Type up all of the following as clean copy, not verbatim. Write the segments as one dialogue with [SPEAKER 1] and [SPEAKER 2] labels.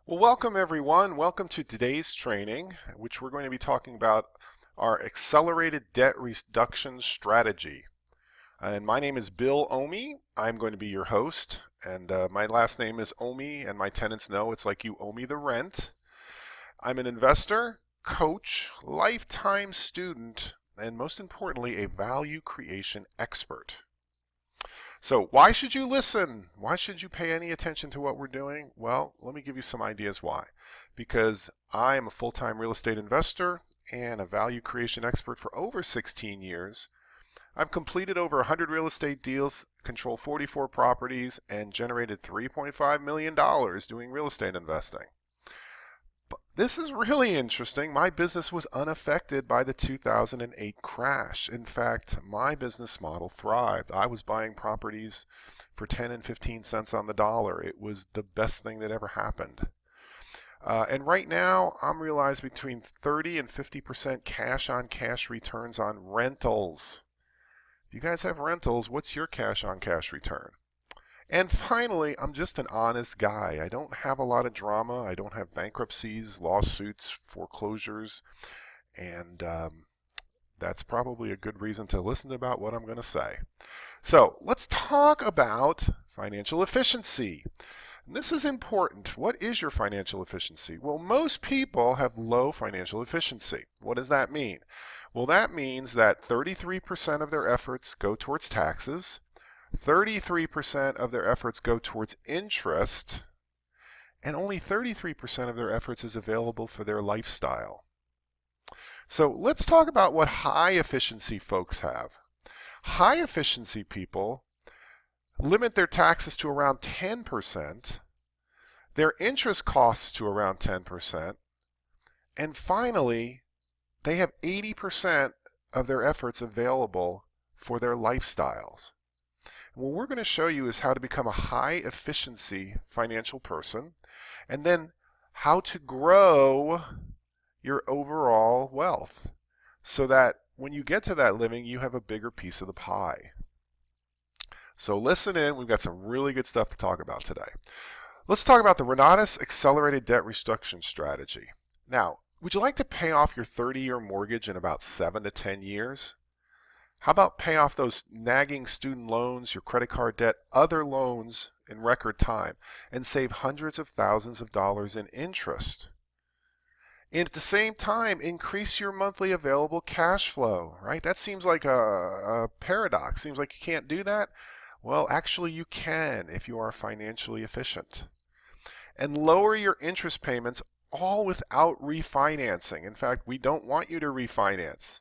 [SPEAKER 1] Well, welcome everyone. Welcome to today's training, which we're going to be talking about our accelerated debt reduction strategy. And my name is Bill Omi. I'm going to be your host, and my last name is Omi, and my tenants know it's like you owe me the rent. I'm an investor, coach, lifetime student, and most importantly, a value creation expert. So why should you listen? Why should you pay any attention to what we're doing? Well, let me give you some ideas why. Because I am a full-time real estate investor and a value creation expert for over 16 years. I've completed over 100 real estate deals, controlled 44 properties, and generated $3.5 million doing real estate investing. But this is really interesting. My business was unaffected by the 2008 crash. In fact, my business model thrived. I was buying properties for 10 and 15 cents on the dollar. It was the best thing that ever happened. And right now, I'm realizing between 30 and 50% cash on cash returns on rentals. If you guys have rentals, what's your cash on cash return? And finally, I'm just an honest guy. I don't have a lot of drama. I don't have bankruptcies, lawsuits, foreclosures, and that's probably a good reason to listen about what I'm going to say. So let's talk about financial efficiency. And this is important. What is your financial efficiency? Well, most people have low financial efficiency. What does that mean? Well, that means that 33% of their efforts go towards taxes, 33% of their efforts go towards interest, and only 33% of their efforts is available for their lifestyle. So let's talk about what high efficiency folks have. High efficiency people limit their taxes to around 10%, their interest costs to around 10%, and finally, they have 80% of their efforts available for their lifestyles. What we're going to show you is how to become a high efficiency financial person, and then how to grow your overall wealth so that when you get to that living, you have a bigger piece of the pie. So listen in. We've got some really good stuff to talk about today. Let's talk about the Renatus Accelerated Debt Reduction Strategy. Now, would you like to pay off your 30-year mortgage in about 7 to 10 years? How about pay off those nagging student loans, your credit card debt, other loans in record time, and save hundreds of thousands of dollars in interest? And at the same time, increase your monthly available cash flow, right? That seems like a paradox. Seems like you can't do that. Well, actually you can if you are financially efficient. And lower your interest payments all without refinancing. In fact, we don't want you to refinance.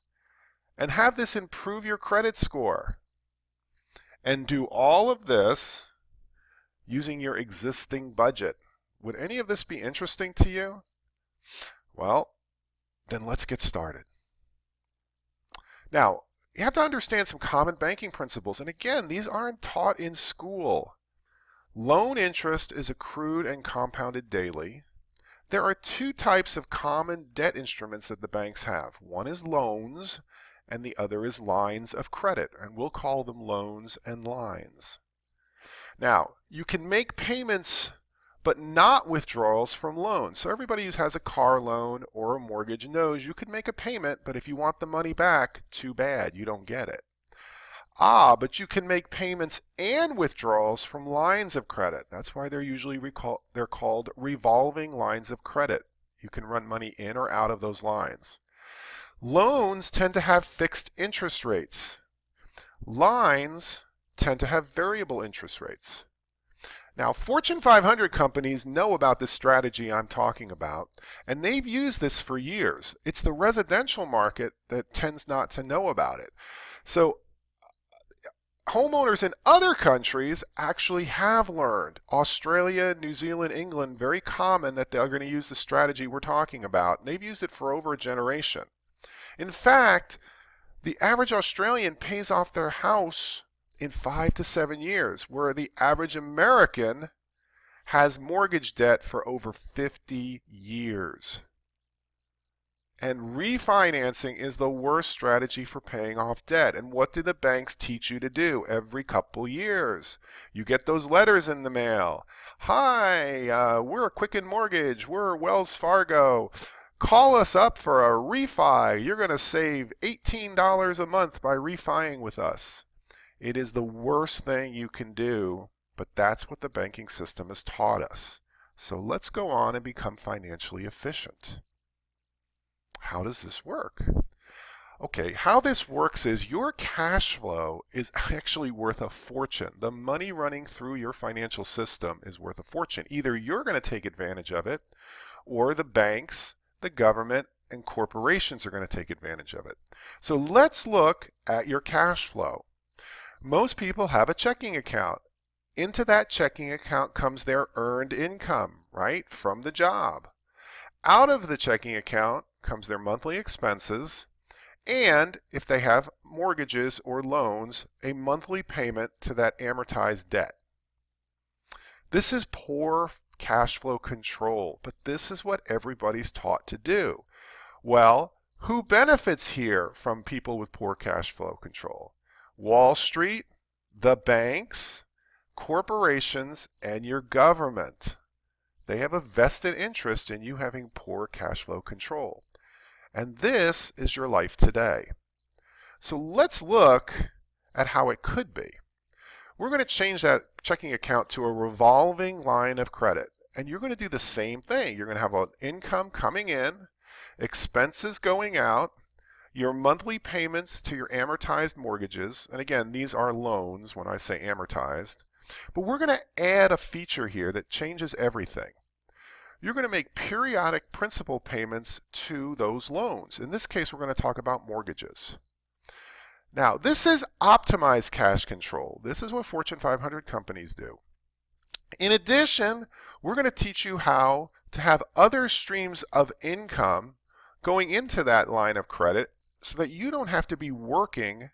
[SPEAKER 1] And have this improve your credit score. And do all of this using your existing budget. Would any of this be interesting to you? Well, then let's get started. Now, you have to understand some common banking principles. And again, these aren't taught in school. Loan interest is accrued and compounded daily. There are two types of common debt instruments that the banks have. One is loans, and the other is lines of credit, and we'll call them loans and lines. Now, you can make payments but not withdrawals from loans. So everybody who has a car loan or a mortgage knows you could make a payment, but if you want the money back, too bad, you don't get it. But you can make payments and withdrawals from lines of credit. That's why they're called revolving lines of credit. You can run money in or out of those lines. Loans tend to have fixed interest rates. Lines tend to have variable interest rates. Now, Fortune 500 companies know about this strategy I'm talking about, and they've used this for years. It's the residential market that tends not to know about it. So, homeowners in other countries actually have learned. Australia, New Zealand, England, very common that they're going to use the strategy we're talking about. They've used it for over a generation. In fact, the average Australian pays off their house in 5 to 7 years, where the average American has mortgage debt for over 50 years. And refinancing is the worst strategy for paying off debt. And what do the banks teach you to do every couple years? You get those letters in the mail. Hi, we're Quicken Mortgage. We're Wells Fargo. Call us up for a refi. You're going to save $18 a month by refiing with us. It is the worst thing you can do, but that's what the banking system has taught us. So let's go on and become financially efficient. How does this work? Okay, how this works is your cash flow is actually worth a fortune. The money running through your financial system is worth a fortune. Either you're going to take advantage of it, or the banks, the government, and corporations are going to take advantage of it. So let's look at your cash flow. Most people have a checking account. Into that checking account comes their earned income, right, from the job. Out of the checking account comes their monthly expenses, and if they have mortgages or loans, a monthly payment to that amortized debt. This is poor cash flow control, but this is what everybody's taught to do. Well, who benefits here from people with poor cash flow control? Wall Street, the banks, corporations, and your government. They have a vested interest in you having poor cash flow control. And this is your life today. So let's look at how it could be. We're going to change that checking account to a revolving line of credit. And you're going to do the same thing. You're going to have an income coming in, expenses going out, your monthly payments to your amortized mortgages. And again, these are loans when I say amortized. But we're going to add a feature here that changes everything. You're going to make periodic principal payments to those loans. In this case, we're going to talk about mortgages. Now, this is optimized cash control. This is what Fortune 500 companies do. In addition, we're going to teach you how to have other streams of income going into that line of credit so that you don't have to be working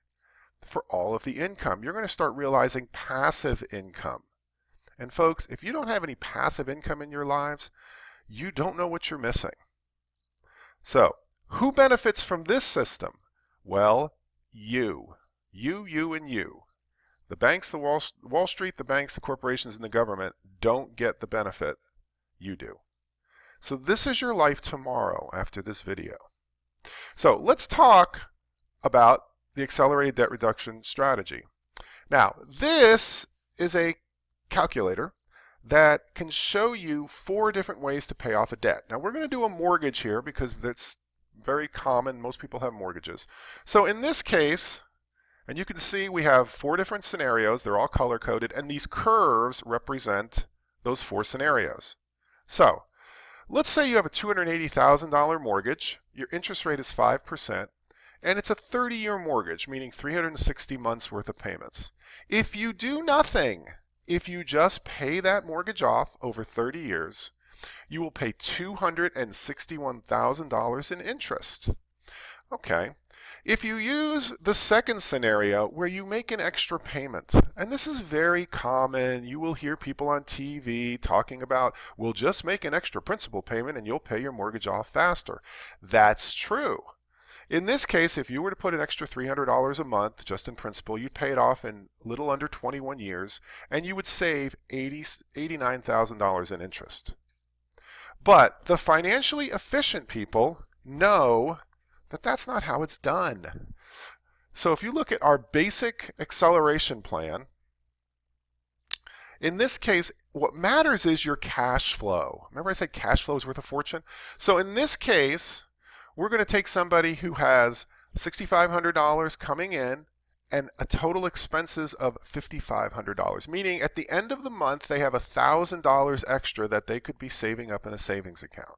[SPEAKER 1] for all of the income. You're going to start realizing passive income. And folks, if you don't have any passive income in your lives, you don't know what you're missing. So, who benefits from this system? Well, you. You, and you. The banks, the Wall Street, the banks, the corporations, and the government don't get the benefit. You do. So this is your life tomorrow after this video. So let's talk about the accelerated debt reduction strategy. Now, this is a calculator that can show you 4 different ways to pay off a debt. Now, we're going to do a mortgage here because that's very common. Most people have mortgages. So in this case, and you can see we have 4 different scenarios. They're all color-coded, and these curves represent those 4 scenarios. So let's say you have a $280,000 mortgage. Your interest rate is 5%. And it's a 30-year mortgage, meaning 360 months worth of payments. If you do nothing, if you just pay that mortgage off over 30 years, you will pay $261,000 in interest. Okay. If you use the second scenario where you make an extra payment, and this is very common, you will hear people on TV talking about, we'll just make an extra principal payment and you'll pay your mortgage off faster. That's true. In this case, if you were to put an extra $300 a month just in principal, you'd pay it off in a little under 21 years, and you would save $89,000 in interest. But the financially efficient people know that that's not how it's done. So if you look at our basic acceleration plan, in this case, what matters is your cash flow. Remember I said cash flow is worth a fortune? So in this case, we're going to take somebody who has $6,500 coming in and a total expenses of $5,500, meaning at the end of the month they have $1,000 extra that they could be saving up in a savings account.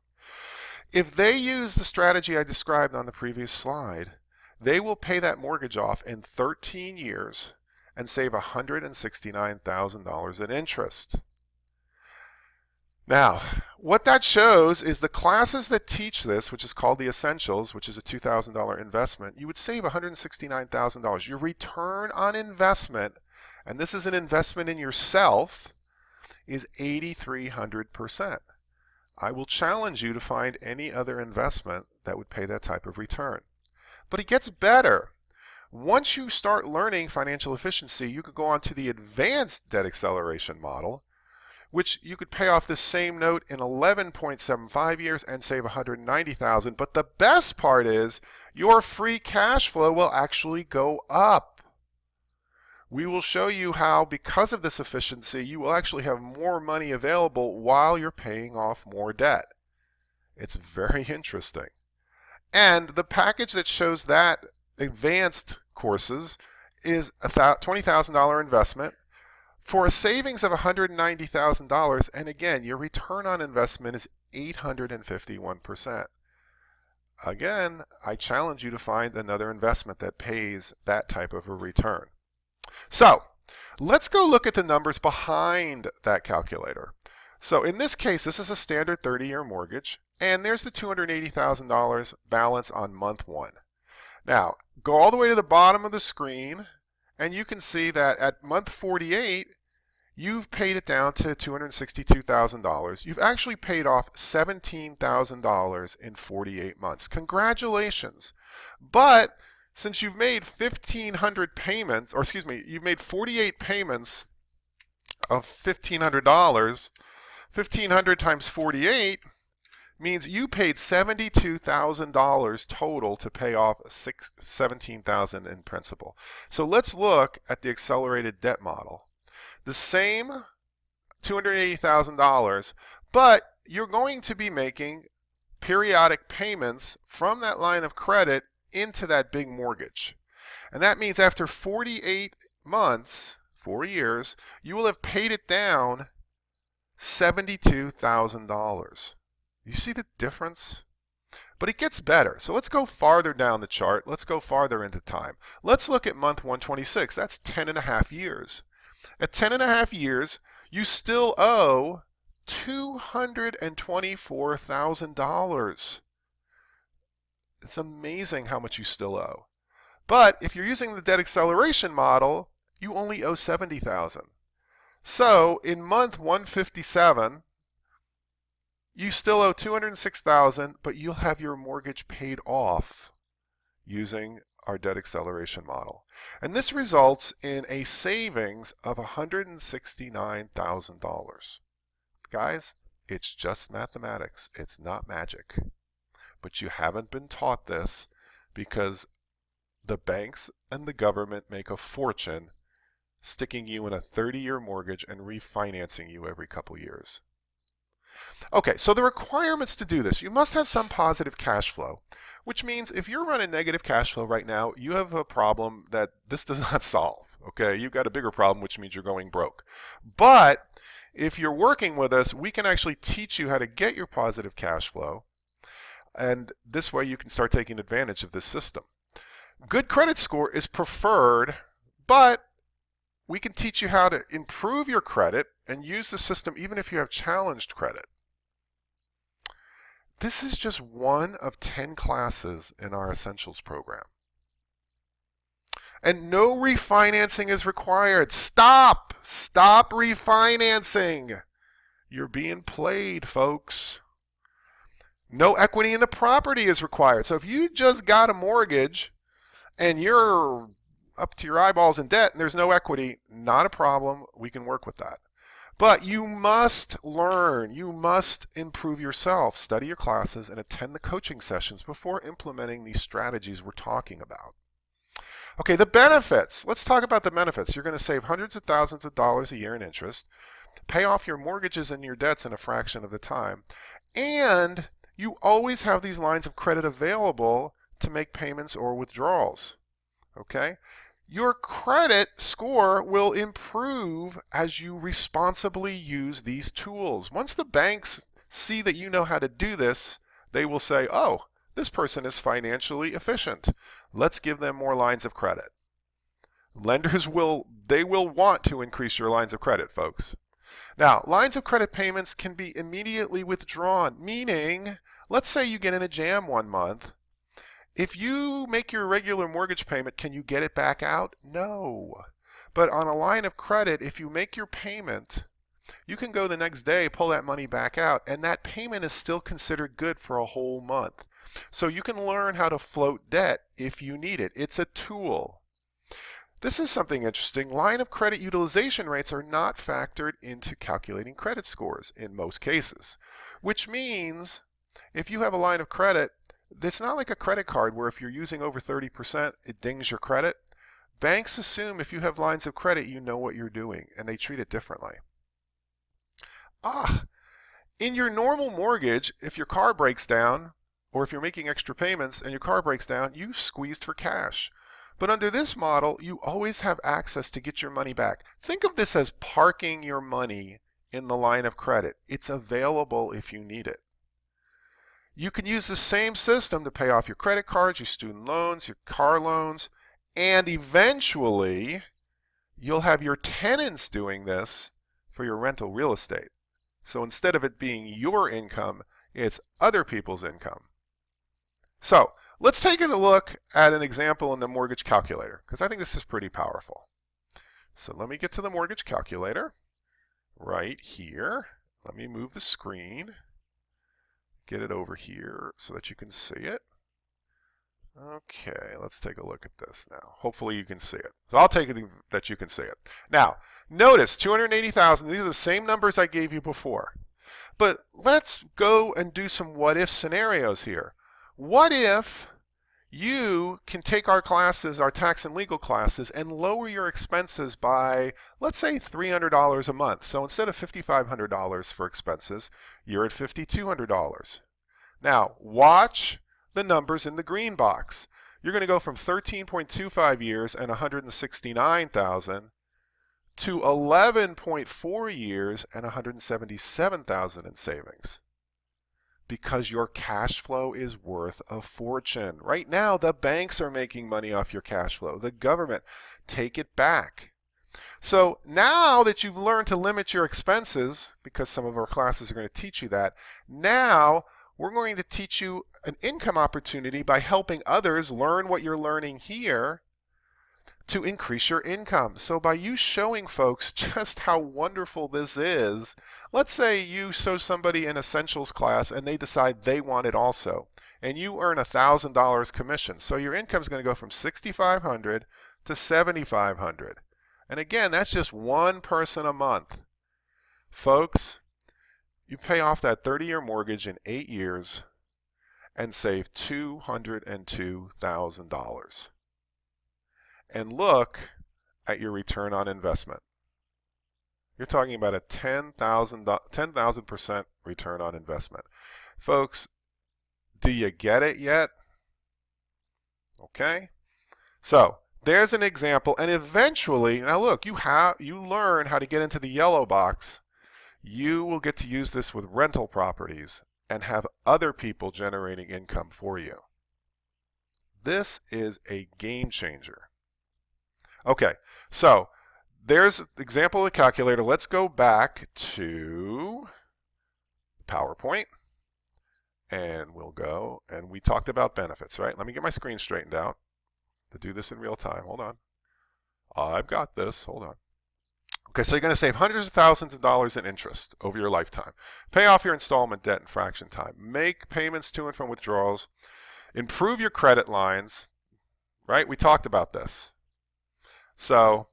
[SPEAKER 1] If they use the strategy I described on the previous slide, they will pay that mortgage off in 13 years and save $169,000 in interest. Now, what that shows is the classes that teach this, which is called the Essentials, which is a $2,000 investment, you would save $169,000. Your return on investment, and this is an investment in yourself, is 8,300%. I will challenge you to find any other investment that would pay that type of return. But it gets better. Once you start learning financial efficiency, you could go on to the advanced debt acceleration model, which you could pay off this same note in 11.75 years and save $190,000. But the best part is your free cash flow will actually go up. We will show you how, because of this efficiency, you will actually have more money available while you're paying off more debt. It's very interesting. And the package that shows that advanced courses is a $20,000 investment for a savings of $190,000, and again, your return on investment is 851%. Again, I challenge you to find another investment that pays that type of a return. So, let's go look at the numbers behind that calculator. So in this case, this is a standard 30-year mortgage, and there's the $280,000 balance on month 1. Now, go all the way to the bottom of the screen, and you can see that at month 48, you've paid it down to $262,000. You've actually paid off $17,000 in 48 months. Congratulations. But since you've made 1,500 payments, or excuse me, you've made 48 payments of $1,500, 1,500 times 48 means you paid $72,000 total to pay off $17,000 in principal. So let's look at the accelerated debt model. The same $280,000, but you're going to be making periodic payments from that line of credit into that big mortgage. And that means after 48 months, 4 years, you will have paid it down $72,000. You see the difference? But it gets better. So let's go farther down the chart. Let's go farther into time. Let's look at month 126. That's 10.5 years. At 10.5 years, you still owe $224,000. It's amazing how much you still owe. But if you're using the debt acceleration model, you only owe $70,000. So in month 157, you still owe $206,000, but you'll have your mortgage paid off using our debt acceleration model. And this results in a savings of $169,000. Guys, it's just mathematics. It's not magic. But you haven't been taught this because the banks and the government make a fortune sticking you in a 30-year mortgage and refinancing you every couple years. Okay, so the requirements to do this, you must have some positive cash flow, which means if you're running negative cash flow right now, you have a problem that this does not solve. Okay, you've got a bigger problem, which means you're going broke. But if you're working with us, we can actually teach you how to get your positive cash flow, and this way you can start taking advantage of this system. Good credit score is preferred, but we can teach you how to improve your credit and use the system even if you have challenged credit. This is just one of 10 classes in our Essentials program. And no refinancing is required. Stop! Stop refinancing! You're being played, folks. No equity in the property is required. So if you just got a mortgage and you're up to your eyeballs in debt and there's no equity, not a problem. We can work with that. But you must learn. You must improve yourself. Study your classes and attend the coaching sessions before implementing these strategies we're talking about. Okay, the benefits. Let's talk about the benefits. You're going to save hundreds of thousands of dollars a year in interest, pay off your mortgages and your debts in a fraction of the time, and you always have these lines of credit available to make payments or withdrawals. Okay? Your credit score will improve as you responsibly use these tools. Once the banks see that you know how to do this, they will say, oh, this person is financially efficient. Let's give them more lines of credit. Lenders will want to increase your lines of credit, folks. Now, lines of credit payments can be immediately withdrawn, meaning, let's say you get in a jam one month. If you make your regular mortgage payment, can you get it back out? No. But on a line of credit, if you make your payment you can go the next day, pull that money back out, and that payment is still considered good for a whole month. So you can learn how to float debt if you need it. It's a tool. This is something interesting. Line of credit utilization rates are not factored into calculating credit scores in most cases, which means if you have a line of credit, it's not like a credit card where if you're using over 30%, it dings your credit. Banks assume if you have lines of credit, you know what you're doing, and they treat it differently. In your normal mortgage, if your car breaks down, or if you're making extra payments and your car breaks down, you've squeezed for cash. But under this model, you always have access to get your money back. Think of this as parking your money in the line of credit. It's available if you need it. You can use the same system to pay off your credit cards, your student loans, your car loans, and eventually you'll have your tenants doing this for your rental real estate. So instead of it being your income, it's other people's income. So let's take a look at an example in the mortgage calculator, because I think this is pretty powerful. So let me get to the mortgage calculator right here. Let me move the screen, get it over here so that you can see it. Okay, let's take a look at this now. Hopefully you can see it. So I'll take it that you can see it. Now, notice 280,000, these are the same numbers I gave you before. But let's go and do some what-if scenarios here. What if you can take our classes, our tax and legal classes, and lower your expenses by, let's say, $300 a month. So instead of $5,500 for expenses, you're at $5,200. Now, watch the numbers in the green box. You're going to go from 13.25 years and 169,000 to 11.4 years and 177,000 in savings, because your cash flow is worth a fortune. Right now, the banks are making money off your cash flow. The government, take it back. So now that you've learned to limit your expenses, because some of our classes are going to teach you that, now we're going to teach you an income opportunity by helping others learn what you're learning here to increase your income. So by you showing folks just how wonderful this is, let's say you show somebody an essentials class and they decide they want it also, and you earn $1,000 commission. So your income is going to go from $6,500 to $7,500. And again, that's just one person a month. Folks, you pay off that 30-year mortgage in 8 years and save $202,000. And look at your return on investment. You're talking about a 10,000% return on investment. Folks, do you get it yet? Okay. So there's an example, and eventually, now look, you learn how to get into the yellow box. You will get to use this with rental properties and have other people generating income for you. This is a game changer. Okay, so there's an example of the calculator. Let's go back to PowerPoint, and we'll go, and we talked about benefits, right? Let me get my screen straightened out to do this in real time. Hold on. I've got this. Hold on. Okay, so you're going to save hundreds of thousands of dollars in interest over your lifetime. Pay off your installment debt in fraction time. Make payments to and from withdrawals. Improve your credit lines, right? We talked about this. So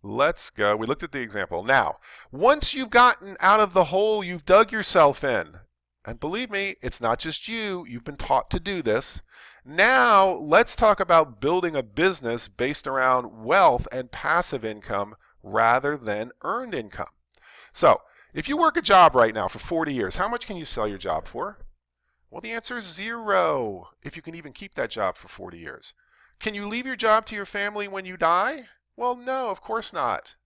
[SPEAKER 1] let's go. We looked at the example. Now, once you've gotten out of the hole you've dug yourself in, and believe me, it's not just you. You've been taught to do this. Now, let's talk about building a business based around wealth and passive income rather than earned income. So, if you work a job right now for 40 years, how much can you sell your job for? Well, the answer is 0, if you can even keep that job for 40 years. Can you leave your job to your family when you die? Well, no, of course not.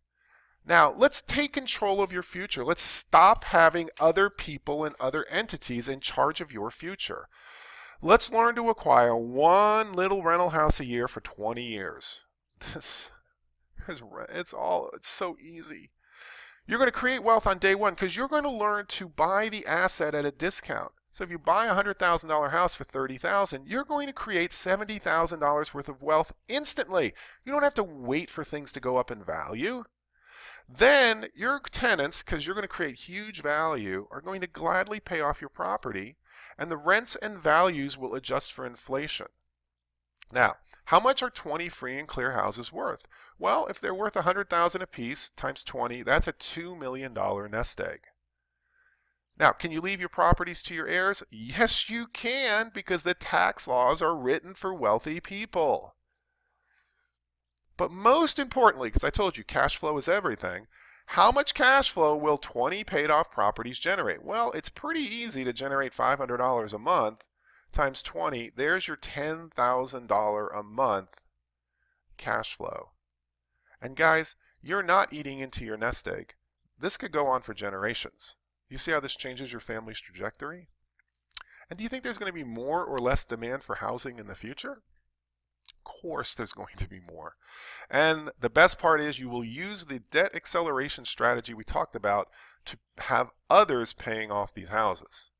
[SPEAKER 1] Now, let's take control of your future. Let's stop having other people and other entities in charge of your future. Let's learn to acquire one little rental house a year for 20 years. It's so easy. You're going to create wealth on day one because you're going to learn to buy the asset at a discount. So if you buy a $100,000 house for $30,000, you're going to create $70,000 worth of wealth instantly. You don't have to wait for things to go up in value. Then your tenants, because you're going to create huge value, are going to gladly pay off your property, and the rents and values will adjust for inflation. Now, how much are 20 free and clear houses worth? Well, if they're worth $100,000 a piece times 20, that's a $2 million nest egg. Now, can you leave your properties to your heirs? Yes, you can, because the tax laws are written for wealthy people. But most importantly, because I told you cash flow is everything, how much cash flow will 20 paid off properties generate? Well, it's pretty easy to generate $500 a month times 20. There's your $10,000 a month cash flow. And guys, you're not eating into your nest egg. This could go on for generations. You see how this changes your family's trajectory? And do you think there's going to be more or less demand for housing in the future? Of course there's going to be more. And the best part is you will use the debt acceleration strategy we talked about to have others paying off these houses.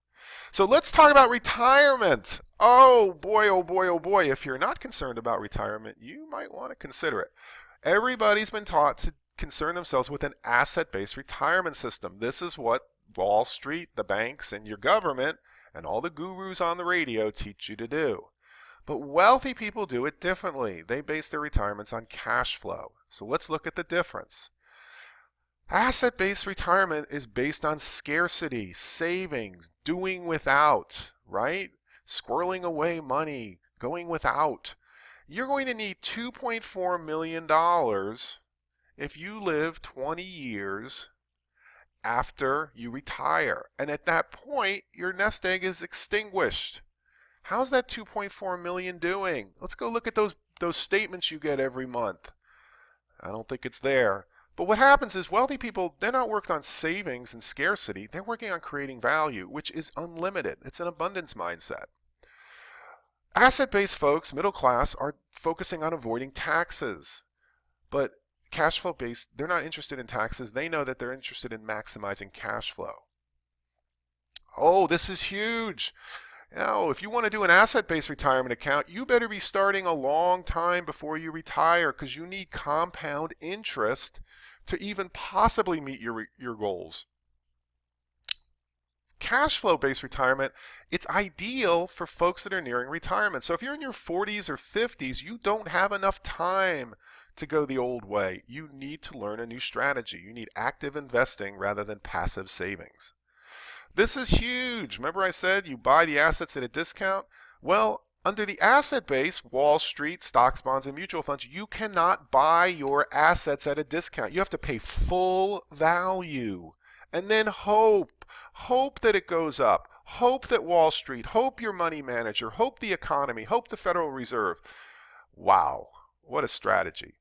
[SPEAKER 1] So let's talk about retirement. Oh boy, oh boy, oh boy. If you're not concerned about retirement, you might want to consider it. Everybody's been taught to concern themselves with an asset-based retirement system. This is what Wall Street, the banks, and your government, and all the gurus on the radio teach you to do. But wealthy people do it differently. They base their retirements on cash flow. So let's look at the difference. Asset-based retirement is based on scarcity, savings, doing without, right? Squirreling away money, going without. You're going to need $2.4 million if you live 20 years after you retire. And at that point, your nest egg is extinguished. How's that $2.4 million doing? Let's go look at those statements you get every month. I don't think it's there. But what happens is wealthy people, they're not working on savings and scarcity. They're working on creating value, which is unlimited. It's an abundance mindset. Asset-based folks, middle class, are focusing on avoiding taxes. But cash flow-based, they're not interested in taxes. They know that they're interested in maximizing cash flow. Oh, this is huge. Now, if you want to do an asset-based retirement account, you better be starting a long time before you retire because you need compound interest to even possibly meet your goals. Cash flow-based retirement, it's ideal for folks that are nearing retirement. So if you're in your 40s or 50s, you don't have enough time to go the old way. You need to learn a new strategy. You need active investing rather than passive savings. This is huge. Remember I said you buy the assets at a discount? Well, under the asset base, Wall Street, stocks, bonds, and mutual funds, you cannot buy your assets at a discount. You have to pay full value and then hope that it goes up. Hope that Wall Street, hope your money manager, hope the economy, hope the Federal Reserve. Wow, what a strategy.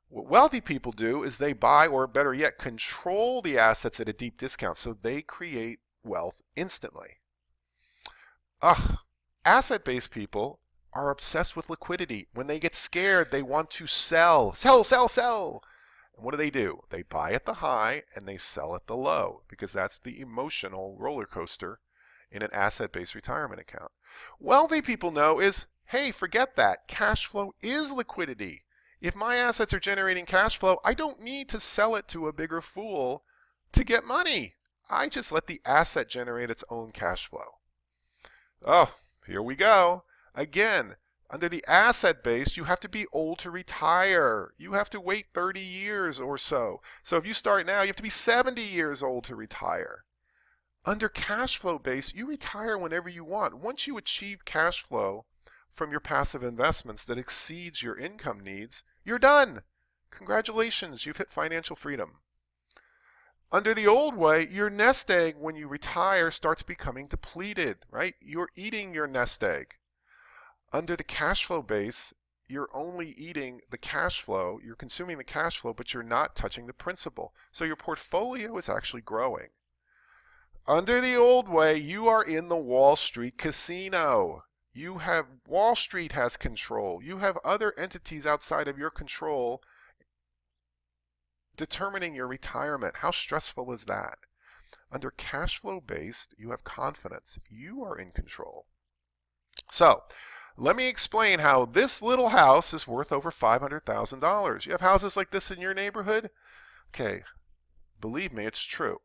[SPEAKER 1] What wealthy people do is they buy, or better yet, control the assets at a deep discount, so they create wealth instantly. Asset-based people are obsessed with liquidity. When they get scared, they want to sell. Sell, sell, sell. And what do? They buy at the high and they sell at the low because that's the emotional roller coaster in an asset-based retirement account. Wealthy people know is, hey, forget that. Cash flow is liquidity. If my assets are generating cash flow, I don't need to sell it to a bigger fool to get money. I just let the asset generate its own cash flow. Oh, here we go. Again, under the asset base, you have to be old to retire. You have to wait 30 years or so. So if you start now, you have to be 70 years old to retire. Under cash flow base, you retire whenever you want. Once you achieve cash flow from your passive investments that exceeds your income needs, you're done. Congratulations, you've hit financial freedom. Under the old way, your nest egg when you retire starts becoming depleted, right? You're eating your nest egg. Under the cash flow base, you're only eating the cash flow, you're consuming the cash flow, but you're not touching the principal. So your portfolio is actually growing. Under the old way, you are in the Wall Street casino. Wall Street has control. You have other entities outside of your control determining your retirement. How stressful is that? Under cash flow based, you have confidence. You are in control. So let me explain how this little house is worth over $500,000. You have houses like this in your neighborhood? Okay, Believe me, it's true.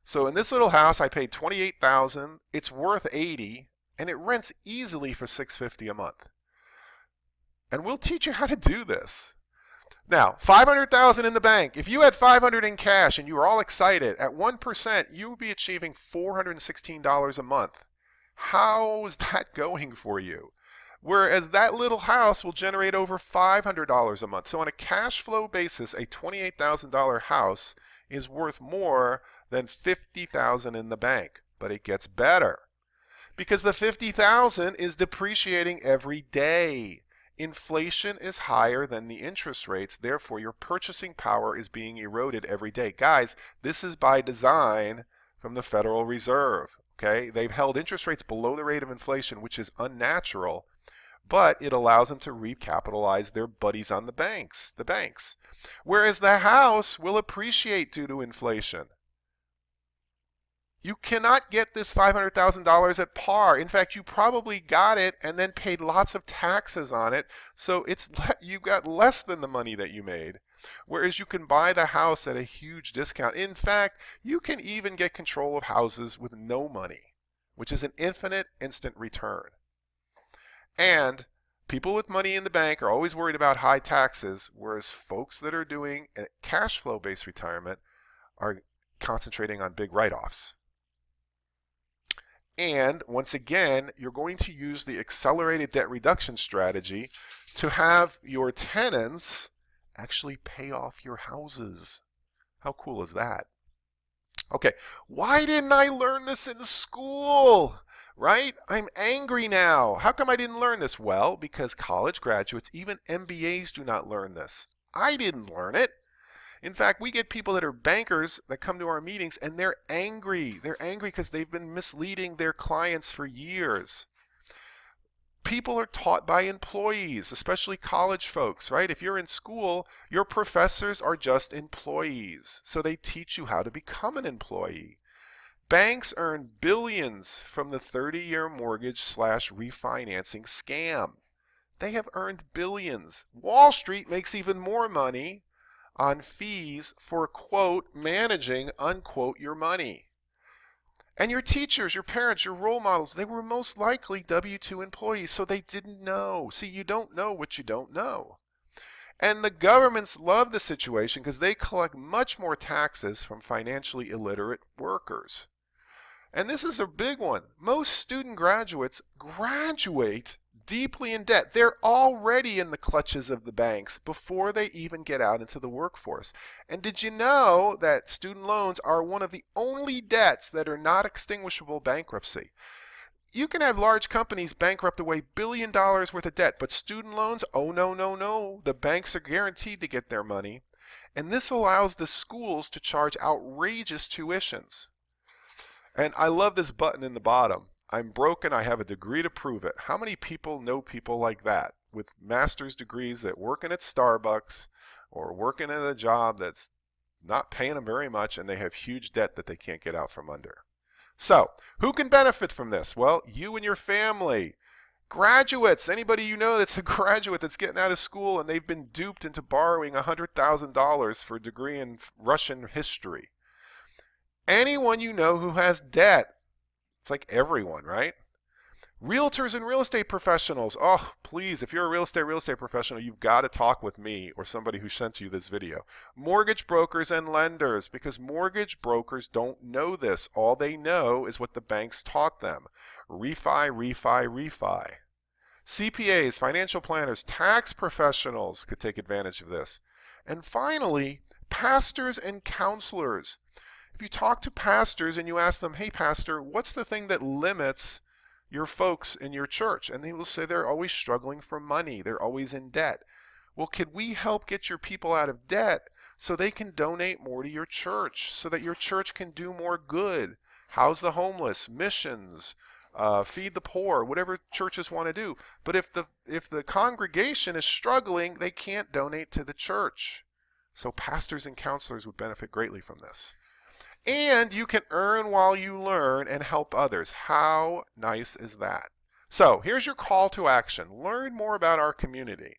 [SPEAKER 1] So in this little house, I paid $28,000. It's worth $80,000, and it rents easily for $650 a month. And we'll teach you how to do this. Now, $500,000 in the bank. If you had $500 in cash and you were all excited, at 1%, you would be achieving $416 a month. How is that going for you? Whereas that little house will generate over $500 a month. So on a cash flow basis, a $28,000 house is worth more than $50,000 in the bank. But it gets better, because the $50,000 is depreciating every day. Inflation is higher than the interest rates, therefore your purchasing power is being eroded every day. Guys, this is by design from the Federal Reserve. Okay? They've held interest rates below the rate of inflation, which is unnatural, but it allows them to recapitalize their buddies on the banks. Whereas the house will appreciate due to inflation. You cannot get this $500,000 at par. In fact, you probably got it and then paid lots of taxes on it, so you got less than the money that you made. Whereas you can buy the house at a huge discount. In fact, you can even get control of houses with no money, which is an infinite instant return. And people with money in the bank are always worried about high taxes, whereas folks that are doing a cash flow-based retirement are concentrating on big write-offs. And once again, you're going to use the accelerated debt reduction strategy to have your tenants actually pay off your houses. How cool is that? Okay, why didn't I learn this in school? Right? I'm angry now. How come I didn't learn this? Well, because college graduates, even MBAs, do not learn this. I didn't learn it. In fact, we get people that are bankers that come to our meetings and they're angry. They're angry because they've been misleading their clients for years. People are taught by employees, especially college folks, right? If you're in school, your professors are just employees. So they teach you how to become an employee. Banks earn billions from the 30-year mortgage/refinancing scam. They have earned billions. Wall Street makes even more money on fees for, quote, managing, unquote, your money. And your teachers, your parents, your role models, they were most likely W-2 employees, so they didn't know. See, you don't know what you don't know. And the governments love the situation because they collect much more taxes from financially illiterate workers. And this is a big one. Most student graduates graduate deeply in debt. They're already in the clutches of the banks before they even get out into the workforce. And did you know that student loans are one of the only debts that are not extinguishable bankruptcy? You can have large companies bankrupt away $1 billion worth of debt, but student loans, oh no, no, no. The banks are guaranteed to get their money. And this allows the schools to charge outrageous tuitions. And I love this button in the bottom. I'm broken, I have a degree to prove it. How many people know people like that with master's degrees that working at Starbucks or working at a job that's not paying them very much and they have huge debt that they can't get out from under? So, who can benefit from this? Well, you and your family. Graduates, anybody you know that's a graduate that's getting out of school and they've been duped into borrowing $100,000 for a degree in Russian history. Anyone you know who has debt. It's like everyone, right? Realtors and real estate professionals. Oh, please, if you're a real estate professional, you've got to talk with me or somebody who sent you this video. Mortgage brokers and lenders, because mortgage brokers don't know this. All they know is what the banks taught them. Refi, refi, refi. CPAs, financial planners, tax professionals could take advantage of this. And finally, pastors and counselors. If you talk to pastors and you ask them, hey, pastor, what's the thing that limits your folks in your church? And they will say they're always struggling for money. They're always in debt. Well, could we help get your people out of debt so they can donate more to your church, so that your church can do more good? House the homeless, missions, feed the poor, whatever churches want to do. But if the congregation is struggling, they can't donate to the church. So pastors and counselors would benefit greatly from this. And you can earn while you learn and help others. How nice is that? So here's your call to action. Learn more about our community.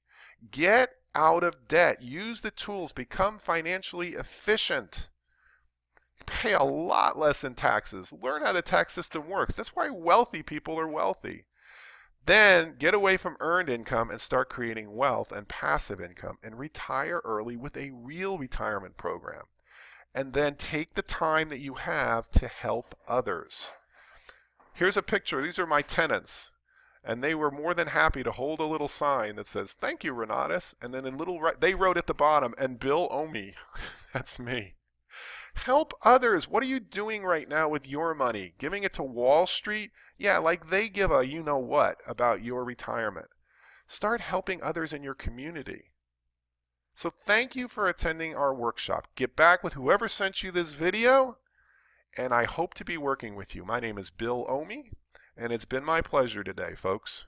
[SPEAKER 1] Get out of debt. Use the tools. Become financially efficient. pay a lot less in taxes. Learn how the tax system works. That's why wealthy people are wealthy. Then get away from earned income and start creating wealth and passive income and retire early with a real retirement program. And then take the time that you have to help others. Here's a picture. These are my tenants. And they were more than happy to hold a little sign that says, "Thank you, Renatus." And then they wrote at the bottom, "And Bill owe me." That's me. Help others. What are you doing right now with your money? Giving it to Wall Street? Yeah, like they give a you-know-what about your retirement. Start helping others in your community. So thank you for attending our workshop. Get back with whoever sent you this video, and I hope to be working with you. My name is Bill Omi, and it's been my pleasure today, folks.